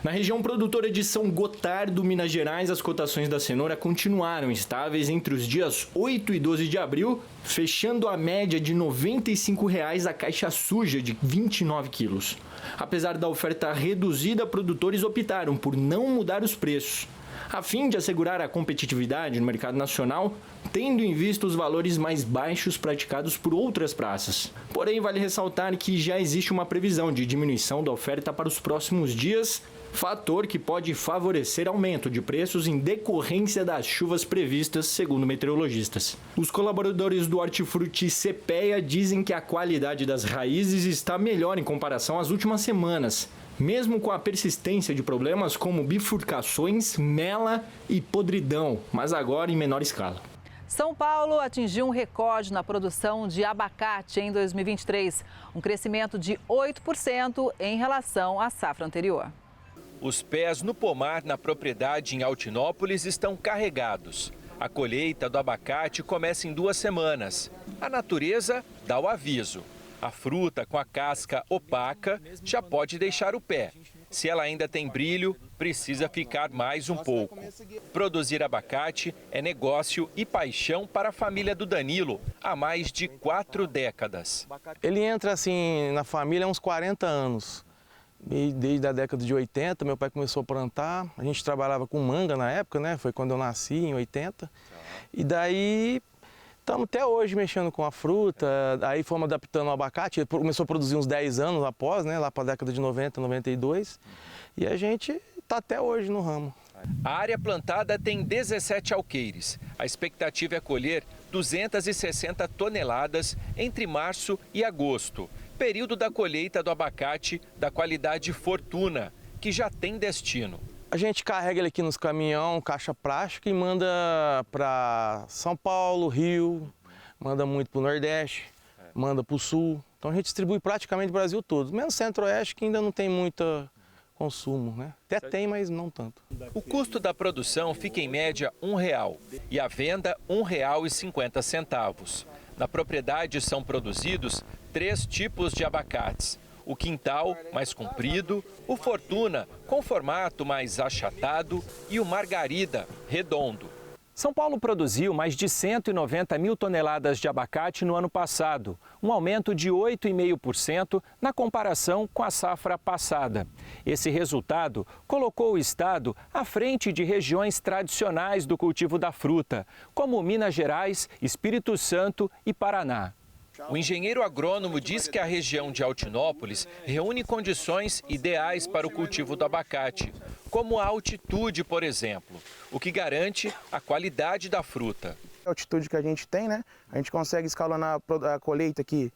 Na região produtora de São Gotardo, Minas Gerais, as cotações da cenoura continuaram estáveis entre os dias 8 e 12 de abril, fechando a média de R$ 95,00 a caixa suja de 29 quilos. Apesar da oferta reduzida, produtores optaram por não mudar os preços, a fim de assegurar a competitividade no mercado nacional, tendo em vista os valores mais baixos praticados por outras praças. Porém, vale ressaltar que já existe uma previsão de diminuição da oferta para os próximos dias, fator que pode favorecer aumento de preços em decorrência das chuvas previstas, segundo meteorologistas. Os colaboradores do Hortifruti CPEA dizem que a qualidade das raízes está melhor em comparação às últimas semanas, mesmo com a persistência de problemas como bifurcações, mela e podridão, mas agora em menor escala. São Paulo atingiu um recorde na produção de abacate em 2023, um crescimento de 8% em relação à safra anterior. Os pés no pomar na propriedade em Altinópolis estão carregados. A colheita do abacate começa em 2 semanas. A natureza dá o aviso. A fruta com a casca opaca já pode deixar o pé. Se ela ainda tem brilho, precisa ficar mais um pouco. Produzir abacate é negócio e paixão para a família do Danilo há mais de 4 décadas. Ele entra assim na família há uns 40 anos. Desde a década de 80, meu pai começou a plantar. A gente trabalhava com manga na época, né? Foi quando eu nasci, em 80. E daí estamos até hoje mexendo com a fruta. Aí fomos adaptando o abacate. Ele começou a produzir uns 10 anos após, né? Lá para a década de 90, 92. E a gente está até hoje no ramo. A área plantada tem 17 alqueires. A expectativa é colher 260 toneladas entre março e agosto, período da colheita do abacate da qualidade Fortuna, que já tem destino. A gente carrega ele aqui nos caminhão, caixa plástica, e manda para São Paulo, Rio, manda muito para o Nordeste, manda para o Sul. Então a gente distribui praticamente o Brasil todo, menos Centro-Oeste, que ainda não tem muito consumo, né? Até tem, mas não tanto. O custo da produção fica em média R$1 e a venda R$1,50. Na propriedade são produzidos 3 tipos de abacates. O quintal, mais comprido, o Fortuna, com formato mais achatado, e o Margarida, redondo. São Paulo produziu mais de 190 mil toneladas de abacate no ano passado, um aumento de 8,5% na comparação com a safra passada. Esse resultado colocou o estado à frente de regiões tradicionais do cultivo da fruta, como Minas Gerais, Espírito Santo e Paraná. O engenheiro agrônomo diz que a região de Altinópolis reúne condições ideais para o cultivo do abacate, como a altitude, por exemplo, o que garante a qualidade da fruta. A altitude que a gente tem, né? A gente consegue escalonar a colheita aqui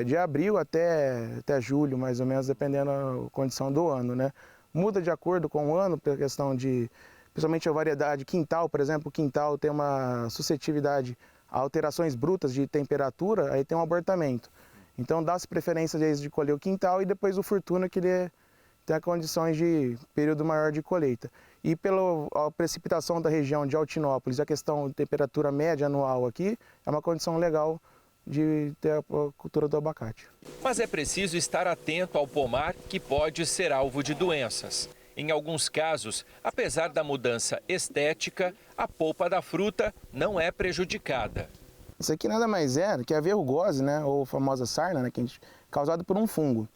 de abril até julho, mais ou menos, dependendo da condição do ano, né? Muda de acordo com o ano, pela questão de, principalmente a variedade quintal, por exemplo, o quintal tem uma suscetibilidade a alterações brutas de temperatura, aí tem um abortamento. Então dá-se preferência de colher o quintal e depois o fortuna, que ele tem condições de período maior de colheita. E pela precipitação da região de Altinópolis, a questão de temperatura média anual aqui, é uma condição legal de ter a cultura do abacate. Mas é preciso estar atento ao pomar, que pode ser alvo de doenças. Em alguns casos, apesar da mudança estética, a polpa da fruta não é prejudicada. Isso aqui nada mais é que a verrugose, né, ou famosa sarna, né, causada por um fungo.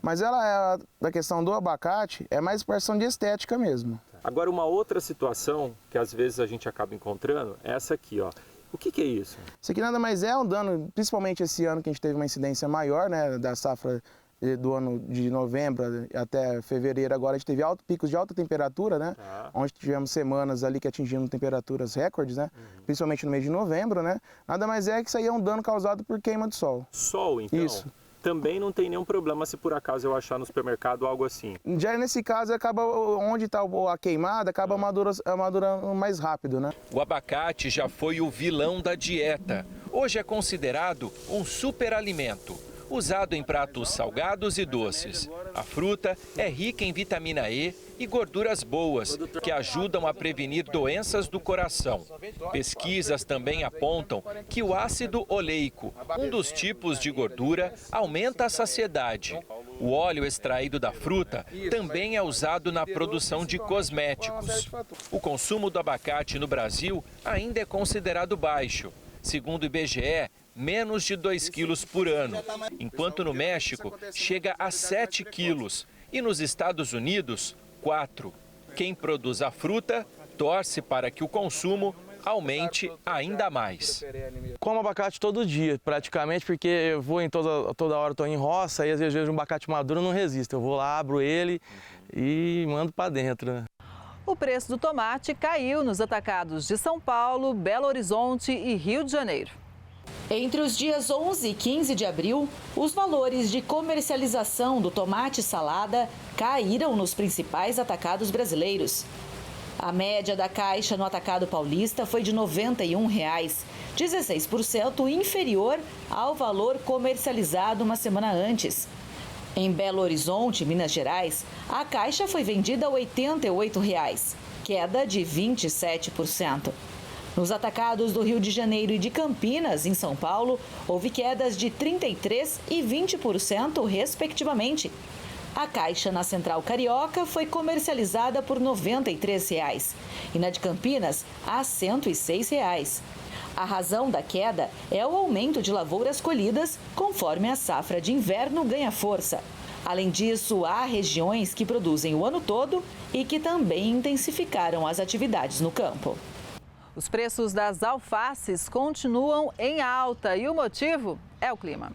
Mas ela, da questão do abacate, é mais questão de estética mesmo. Agora, uma outra situação que às vezes a gente acaba encontrando é essa aqui, ó. O que é isso? Isso aqui nada mais é um dano, principalmente esse ano que a gente teve uma incidência maior, né, da safra do ano de novembro até fevereiro. Agora a gente teve picos de alta temperatura, né? Onde tivemos semanas ali que atingiram temperaturas recordes, né? Principalmente no mês de novembro, né? Nada mais é que isso aí é um dano causado por queima de sol. Sol, então? Isso. Também não tem nenhum problema se por acaso eu achar no supermercado algo assim? Já nesse caso, acaba onde está a queimada, acaba madurando mais rápido, né? O abacate já foi o vilão da dieta. Hoje é considerado um superalimento, usado em pratos salgados e doces. A fruta é rica em vitamina E e gorduras boas, que ajudam a prevenir doenças do coração. Pesquisas também apontam que o ácido oleico, um dos tipos de gordura, aumenta a saciedade. O óleo extraído da fruta também é usado na produção de cosméticos. O consumo do abacate no Brasil ainda é considerado baixo. Segundo o IBGE, menos de 2 quilos por ano, enquanto no México chega a 7 quilos e nos Estados Unidos, 4. Quem produz a fruta torce para que o consumo aumente ainda mais. Como abacate todo dia, praticamente, porque eu vou em toda hora, estou em roça, e às vezes um abacate maduro eu não resisto. Eu vou lá, abro ele e mando para dentro, né? O preço do tomate caiu nos atacados de São Paulo, Belo Horizonte e Rio de Janeiro. Entre os dias 11 e 15 de abril, os valores de comercialização do tomate salada caíram nos principais atacados brasileiros. A média da caixa no atacado paulista foi de R$ 91, 16% inferior ao valor comercializado uma semana antes. Em Belo Horizonte, Minas Gerais, a caixa foi vendida a R$ 88, queda de 27%. Nos atacados do Rio de Janeiro e de Campinas, em São Paulo, houve quedas de 33% e 20%, respectivamente. A caixa na Central Carioca foi comercializada por R$ 93 e na de Campinas a R$ 106. A razão da queda é o aumento de lavouras colhidas conforme a safra de inverno ganha força. Além disso, há regiões que produzem o ano todo e que também intensificaram as atividades no campo. Os preços das alfaces continuam em alta e o motivo é o clima.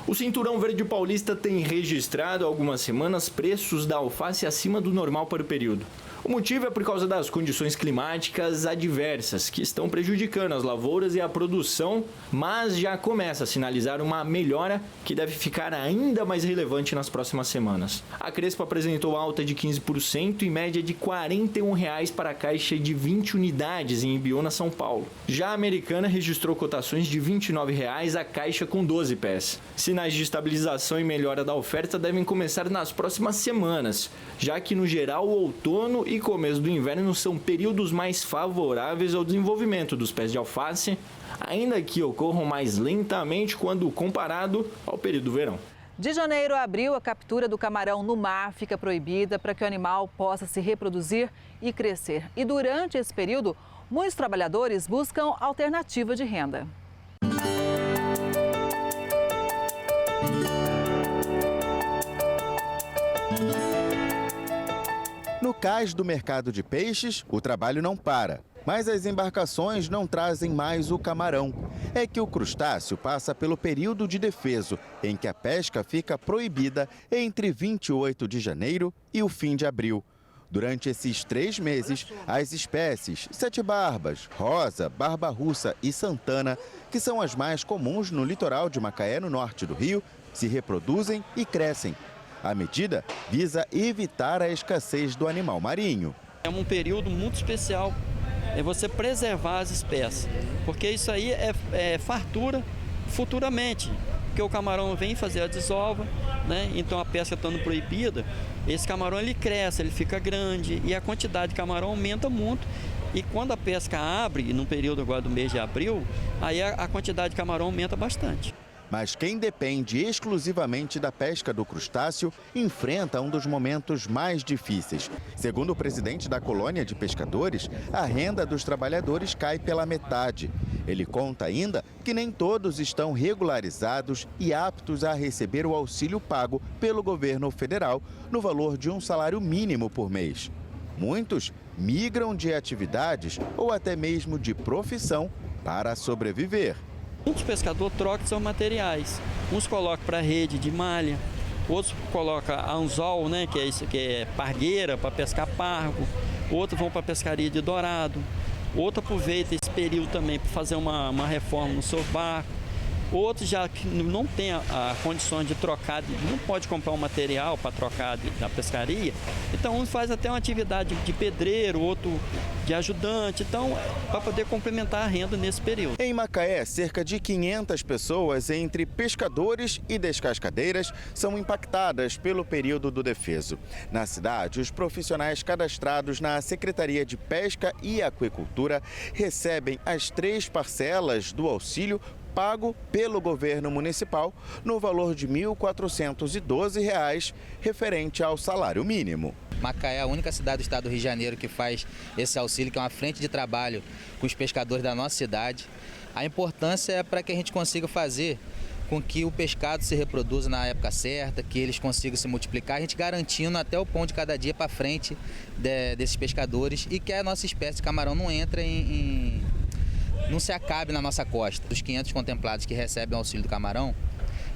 O Cinturão Verde Paulista tem registrado há algumas semanas preços da alface acima do normal para o período. O motivo é por causa das condições climáticas adversas, que estão prejudicando as lavouras e a produção, mas já começa a sinalizar uma melhora que deve ficar ainda mais relevante nas próximas semanas. A Crespo apresentou alta de 15% e média de R$ 41 para a caixa de 20 unidades em Ibiúna, São Paulo. Já a Americana registrou cotações de R$ 29 a caixa com 12 pés. Sinais de estabilização e melhora da oferta devem começar nas próximas semanas, já que no geral o outono e começo do inverno são períodos mais favoráveis ao desenvolvimento dos pés de alface, ainda que ocorram mais lentamente quando comparado ao período do verão. De janeiro a abril, a captura do camarão no mar fica proibida para que o animal possa se reproduzir e crescer. E durante esse período, muitos trabalhadores buscam alternativa de renda. No cais do mercado de peixes, o trabalho não para. Mas as embarcações não trazem mais o camarão. É que o crustáceo passa pelo período de defeso, em que a pesca fica proibida entre 28 de janeiro e o fim de abril. Durante esses 3 meses, as espécies sete-barbas, rosa, barba-russa e santana, que são as mais comuns no litoral de Macaé, no norte do Rio, se reproduzem e crescem. A medida visa evitar a escassez do animal marinho. É um período muito especial, é você preservar as espécies, porque isso aí é fartura futuramente, porque o camarão vem fazer a desova, né? Então a pesca estando proibida, esse camarão ele cresce, ele fica grande e a quantidade de camarão aumenta muito. E quando a pesca abre, no período agora do mês de abril, aí a quantidade de camarão aumenta bastante. Mas quem depende exclusivamente da pesca do crustáceo enfrenta um dos momentos mais difíceis. Segundo o presidente da colônia de pescadores, a renda dos trabalhadores cai pela metade. Ele conta ainda que nem todos estão regularizados e aptos a receber o auxílio pago pelo governo federal no valor de um salário mínimo por mês. Muitos migram de atividades ou até mesmo de profissão para sobreviver. Muitos pescadores trocam seus materiais. Uns colocam para rede de malha, outros colocam anzol, né, que é pargueira para pescar pargo, outros vão para pescaria de dourado, outro aproveita esse período também para fazer uma reforma no seu barco. Outros já que não tem a condições de trocar, não pode comprar um material para trocar da pescaria, então um faz até uma atividade de pedreiro, outro de ajudante, então para poder complementar a renda nesse período. Em Macaé, cerca de 500 pessoas entre pescadores e descascadeiras são impactadas pelo período do defeso. Na cidade, os profissionais cadastrados na Secretaria de Pesca e Aquicultura recebem as 3 parcelas do auxílio pago pelo governo municipal no valor de R$ 1.412, referente ao salário mínimo. Macaé é a única cidade do estado do Rio de Janeiro que faz esse auxílio, que é uma frente de trabalho com os pescadores da nossa cidade. A importância é para que a gente consiga fazer com que o pescado se reproduza na época certa, que eles consigam se multiplicar, a gente garantindo até o pão de cada dia para frente desses pescadores e que a nossa espécie de camarão não entre não se acabe na nossa costa. Os 500 contemplados que recebem o auxílio do camarão,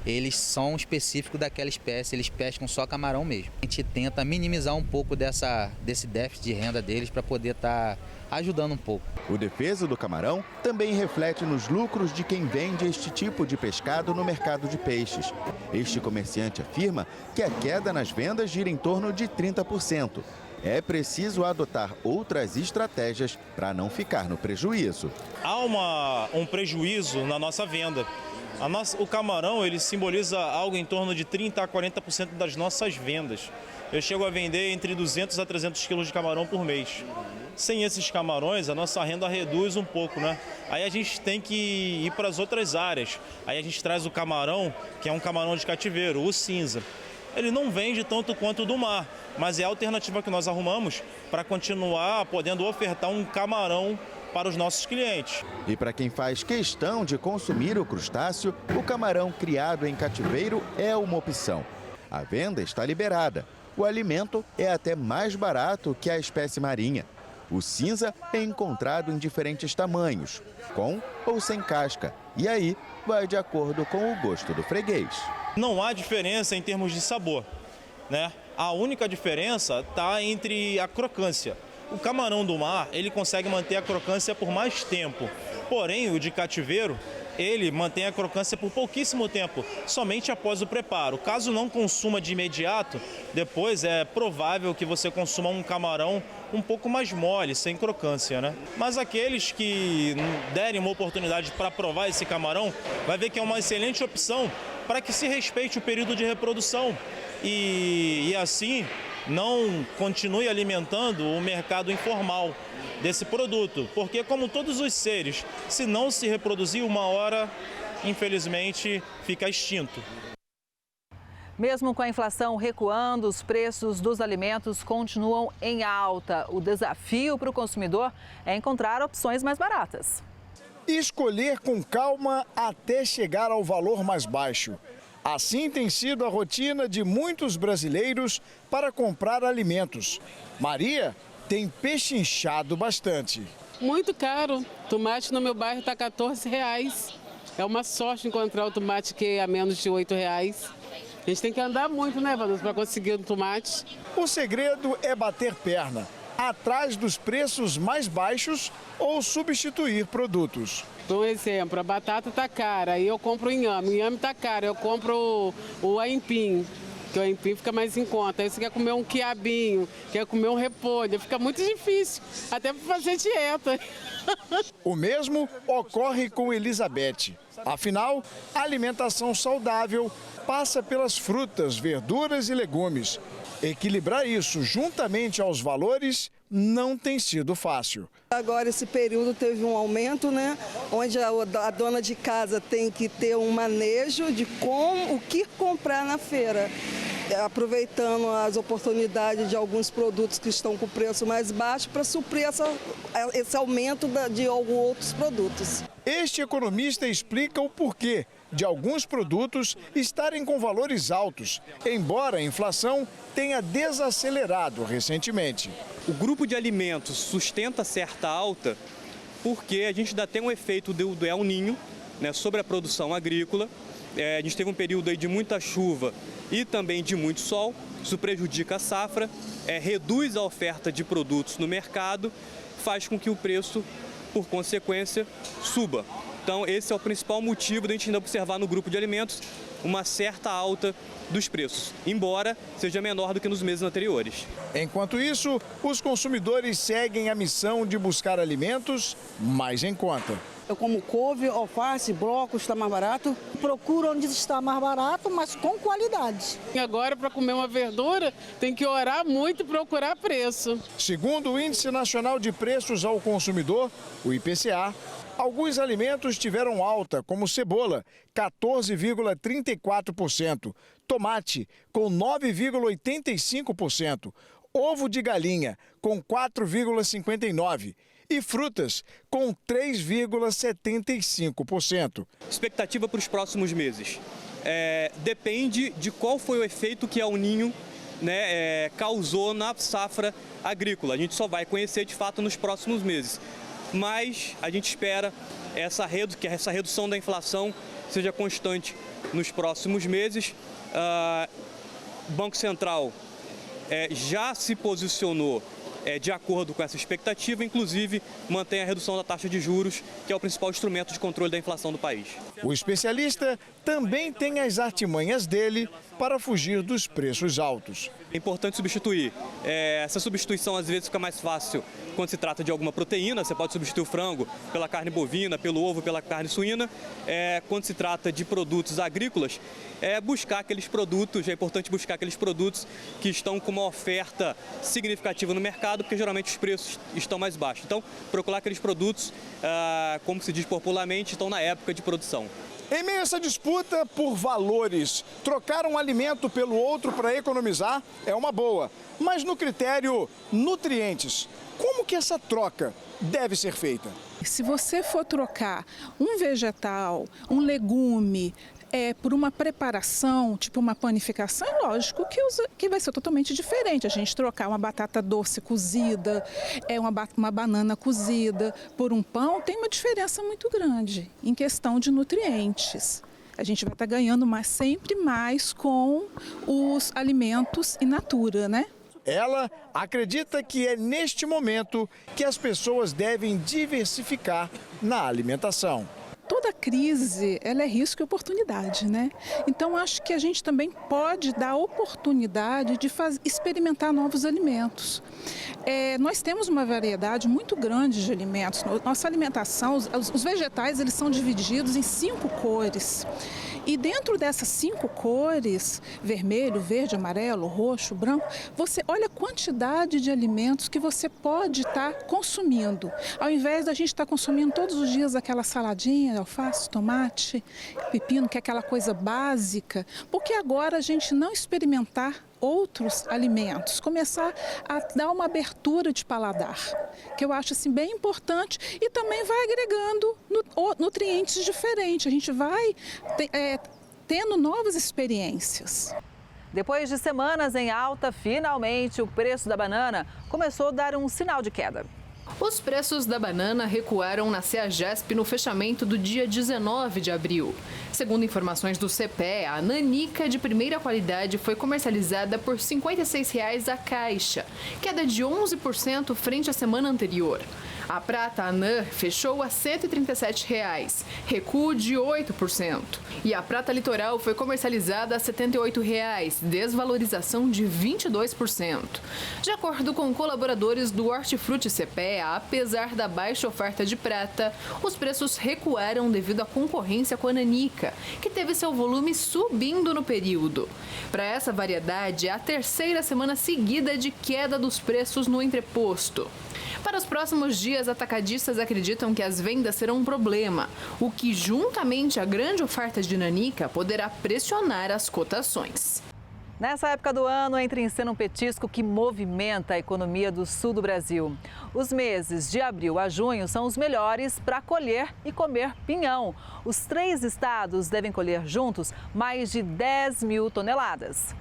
eles são específicos daquela espécie, eles pescam só camarão mesmo. A gente tenta minimizar um pouco desse déficit de renda deles para poder estar ajudando um pouco. O defeso do camarão também reflete nos lucros de quem vende este tipo de pescado no mercado de peixes. Este comerciante afirma que a queda nas vendas gira em torno de 30%. É preciso adotar outras estratégias para não ficar no prejuízo. Há um prejuízo na nossa venda. O camarão ele simboliza algo em torno de 30% a 40% das nossas vendas. Eu chego a vender entre 200 a 300 quilos de camarão por mês. Sem esses camarões, a nossa renda reduz um pouco, né? Aí a gente tem que ir para as outras áreas. Aí a gente traz o camarão, que é um camarão de cativeiro, o cinza. Ele não vende tanto quanto o do mar, mas é a alternativa que nós arrumamos para continuar podendo ofertar um camarão para os nossos clientes. E para quem faz questão de consumir o crustáceo, o camarão criado em cativeiro é uma opção. A venda está liberada. O alimento é até mais barato que a espécie marinha. O cinza é encontrado em diferentes tamanhos, com ou sem casca. E aí vai de acordo com o gosto do freguês. Não há diferença em termos de sabor, né? A única diferença está entre a crocância. O camarão do mar, ele consegue manter a crocância por mais tempo. Porém, o de cativeiro, ele mantém a crocância por pouquíssimo tempo, somente após o preparo. Caso não consuma de imediato, depois é provável que você consuma um camarão um pouco mais mole, sem crocância, né? Mas aqueles que derem uma oportunidade para provar esse camarão, vai ver que é uma excelente opção para que se respeite o período de reprodução e assim não continue alimentando o mercado informal desse produto, porque como todos os seres, se não se reproduzir uma hora, infelizmente, fica extinto. Mesmo com a inflação recuando, os preços dos alimentos continuam em alta. O desafio para o consumidor é encontrar opções mais baratas. Escolher com calma até chegar ao valor mais baixo. Assim tem sido a rotina de muitos brasileiros para comprar alimentos. Maria tem pechinchado bastante. Muito caro. Tomate no meu bairro está R$14. É uma sorte encontrar o tomate que é a menos de R$8. A gente tem que andar muito, né, Vanessa, para conseguir o tomate. O segredo é bater perna, atrás dos preços mais baixos ou substituir produtos. Por exemplo, a batata está cara, aí eu compro o inhame está caro, eu compro o aipim, que o aipim fica mais em conta. Aí você quer comer um quiabinho, quer comer um repolho, fica muito difícil, até para fazer dieta. O mesmo ocorre com Elizabeth. Afinal, a alimentação saudável passa pelas frutas, verduras e legumes. Equilibrar isso juntamente aos valores não tem sido fácil. Agora esse período teve um aumento, né? Onde a dona de casa tem que ter um manejo de o que comprar na feira, aproveitando as oportunidades de alguns produtos que estão com preço mais baixo para suprir esse aumento de alguns outros produtos. Este economista explica o porquê de alguns produtos estarem com valores altos, embora a inflação tenha desacelerado recentemente. O grupo de alimentos sustenta certa alta porque a gente ainda tem um efeito do El Niño, né, sobre a produção agrícola. A gente teve um período aí de muita chuva e também de muito sol, isso prejudica a safra, reduz a oferta de produtos no mercado, faz com que o preço, por consequência, suba. Então esse é o principal motivo da gente ainda observar no grupo de alimentos uma certa alta dos preços, embora seja menor do que nos meses anteriores. Enquanto isso, os consumidores seguem a missão de buscar alimentos mais em conta. Eu como couve, alface, brócolis, está mais barato. Procuro onde está mais barato, mas com qualidade. E agora, para comer uma verdura, tem que orar muito e procurar preço. Segundo o Índice Nacional de Preços ao Consumidor, o IPCA, alguns alimentos tiveram alta, como cebola, 14,34%, tomate, com 9,85%, ovo de galinha, com 4,59%, e frutas, com 3,75%. Expectativa para os próximos meses. Depende de qual foi o efeito que El Niño, né, causou na safra agrícola. A gente só vai conhecer de fato nos próximos meses. Mas a gente espera que essa redução da inflação seja constante nos próximos meses. O Banco Central já se posicionou de acordo com essa expectativa, inclusive mantém a redução da taxa de juros, que é o principal instrumento de controle da inflação do país. O especialista também tem as artimanhas dele para fugir dos preços altos. É importante substituir. Essa substituição às vezes fica mais fácil quando se trata de alguma proteína. Você pode substituir o frango pela carne bovina, pelo ovo, pela carne suína. Quando se trata de produtos agrícolas, é importante buscar aqueles produtos que estão com uma oferta significativa no mercado, porque geralmente os preços estão mais baixos. Então, procurar aqueles produtos, como se diz popularmente, estão na época de produção. Em meio a essa disputa por valores, trocar um alimento pelo outro para economizar é uma boa. Mas no critério nutrientes, como que essa troca deve ser feita? Se você for trocar um vegetal, um legume, por uma preparação, tipo uma panificação, é lógico que vai ser totalmente diferente. A gente trocar uma batata doce cozida, uma banana cozida por um pão, tem uma diferença muito grande em questão de nutrientes. A gente vai estar ganhando sempre mais com os alimentos in natura, né? Ela acredita que é neste momento que as pessoas devem diversificar na alimentação. Toda crise, ela é risco e oportunidade, né? Então, acho que a gente também pode dar a oportunidade de experimentar novos alimentos. Nós temos uma variedade muito grande de alimentos. Nossa alimentação, os vegetais, eles são divididos em 5 cores. E dentro dessas 5 cores, vermelho, verde, amarelo, roxo, branco, você olha a quantidade de alimentos que você pode estar consumindo. Ao invés da gente estar consumindo todos os dias aquela saladinha, alface, tomate, pepino, que é aquela coisa básica, porque agora a gente não experimentar outros alimentos, começar a dar uma abertura de paladar, que eu acho assim bem importante e também vai agregando nutrientes diferentes, a gente vai tendo novas experiências. Depois de semanas em alta, finalmente o preço da banana começou a dar um sinal de queda. Os preços da banana recuaram na CEAGESP no fechamento do dia 19 de abril. Segundo informações do CPEA, a nanica de primeira qualidade foi comercializada por R$ 56,00 a caixa, queda de 11% frente à semana anterior. A prata anã fechou a R$ 137,00, recuo de 8%. E a prata litoral foi comercializada a R$ 78,00, desvalorização de 22%. De acordo com colaboradores do Hortifruti CPEA, apesar da baixa oferta de prata, os preços recuaram devido à concorrência com a nanica, que teve seu volume subindo no período. Para essa variedade, é a terceira semana seguida de queda dos preços no entreposto. Para os próximos dias, atacadistas acreditam que as vendas serão um problema, o que, juntamente à grande oferta de nanica, poderá pressionar as cotações. Nessa época do ano, entra em cena um petisco que movimenta a economia do sul do Brasil. Os meses de abril a junho são os melhores para colher e comer pinhão. Os 3 estados devem colher juntos mais de 10 mil toneladas.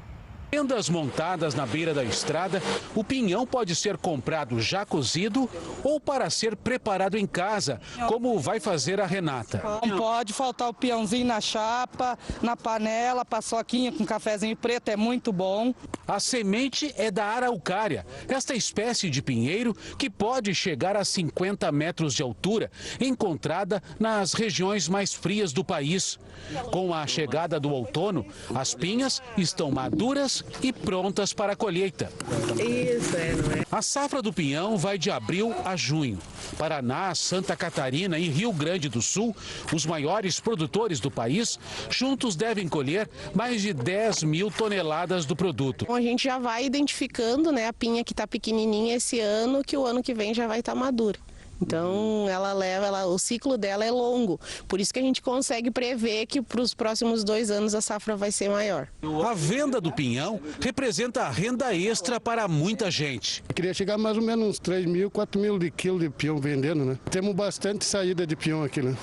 Tendas montadas na beira da estrada, o pinhão pode ser comprado já cozido ou para ser preparado em casa, como vai fazer a Renata. Não pode faltar o pinhãozinho na chapa, na panela, paçoquinha com cafezinho preto, é muito bom. A semente é da araucária, esta espécie de pinheiro que pode chegar a 50 metros de altura, encontrada nas regiões mais frias do país. Com a chegada do outono, as pinhas estão maduras e prontas para a colheita. A safra do pinhão vai de abril a junho. Paraná, Santa Catarina e Rio Grande do Sul, os maiores produtores do país, juntos devem colher mais de 10 mil toneladas do produto. A gente já vai identificando, né, a pinha que está pequenininha esse ano, que o ano que vem já vai estar madura. Então, o ciclo dela é longo, por isso que a gente consegue prever que para os próximos 2 anos a safra vai ser maior. A venda do pinhão representa renda extra para muita gente. Eu queria chegar mais ou menos uns 3 mil, 4 mil de quilo de pinhão vendendo, né? Temos bastante saída de pinhão aqui, né?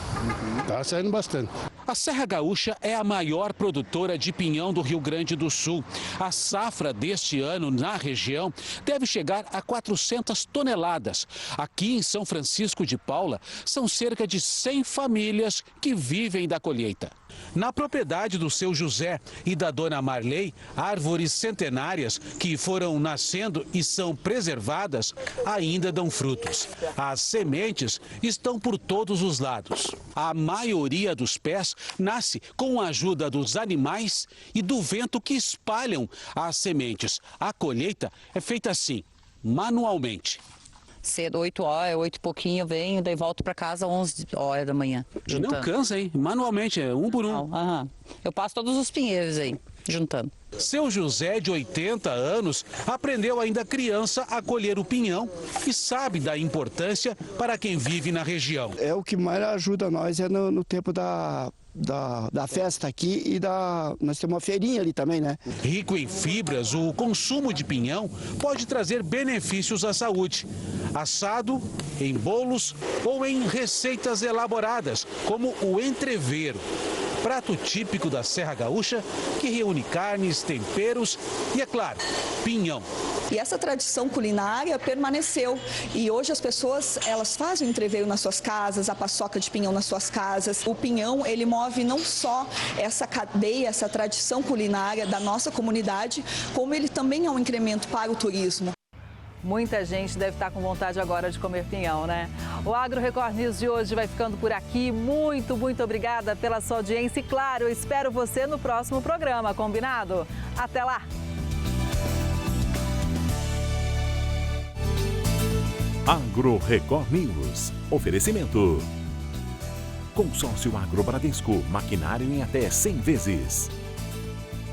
Tá saindo bastante. A Serra Gaúcha é a maior produtora de pinhão do Rio Grande do Sul. A safra deste ano na região deve chegar a 400 toneladas. Aqui em São Francisco de Paula, são cerca de 100 famílias que vivem da colheita. Na propriedade do seu José e da dona Marley, árvores centenárias que foram nascendo e são preservadas ainda dão frutos. As sementes estão por todos os lados. A maioria dos pés nasce com a ajuda dos animais e do vento que espalham as sementes. A colheita é feita assim, manualmente. Cedo, 8 horas, 8 e pouquinho eu venho, daí volto para casa 11 horas da manhã. Juntando. Não cansa, hein? Manualmente, é um por um. Aham. Eu passo todos os pinheiros aí, juntando. Seu José, de 80 anos, aprendeu ainda criança a colher o pinhão e sabe da importância para quem vive na região. É o que mais ajuda nós no tempo da festa aqui e nós temos uma feirinha ali também, né? Rico em fibras, o consumo de pinhão pode trazer benefícios à saúde. Assado, em bolos ou em receitas elaboradas, como o entrevero. Prato típico da Serra Gaúcha que reúne carnes, temperos e, é claro, pinhão. E essa tradição culinária permaneceu e hoje as pessoas elas fazem o entreveiro nas suas casas, a paçoca de pinhão nas suas casas. O pinhão ele move não só essa cadeia, essa tradição culinária da nossa comunidade, como ele também é um incremento para o turismo. Muita gente deve estar com vontade agora de comer pinhão, né? O Agro Record News de hoje vai ficando por aqui. Muito obrigada pela sua audiência e, claro, eu espero você no próximo programa, combinado? Até lá! Agro Record News. Oferecimento Consórcio Agro Bradesco, maquinário em até 100 vezes.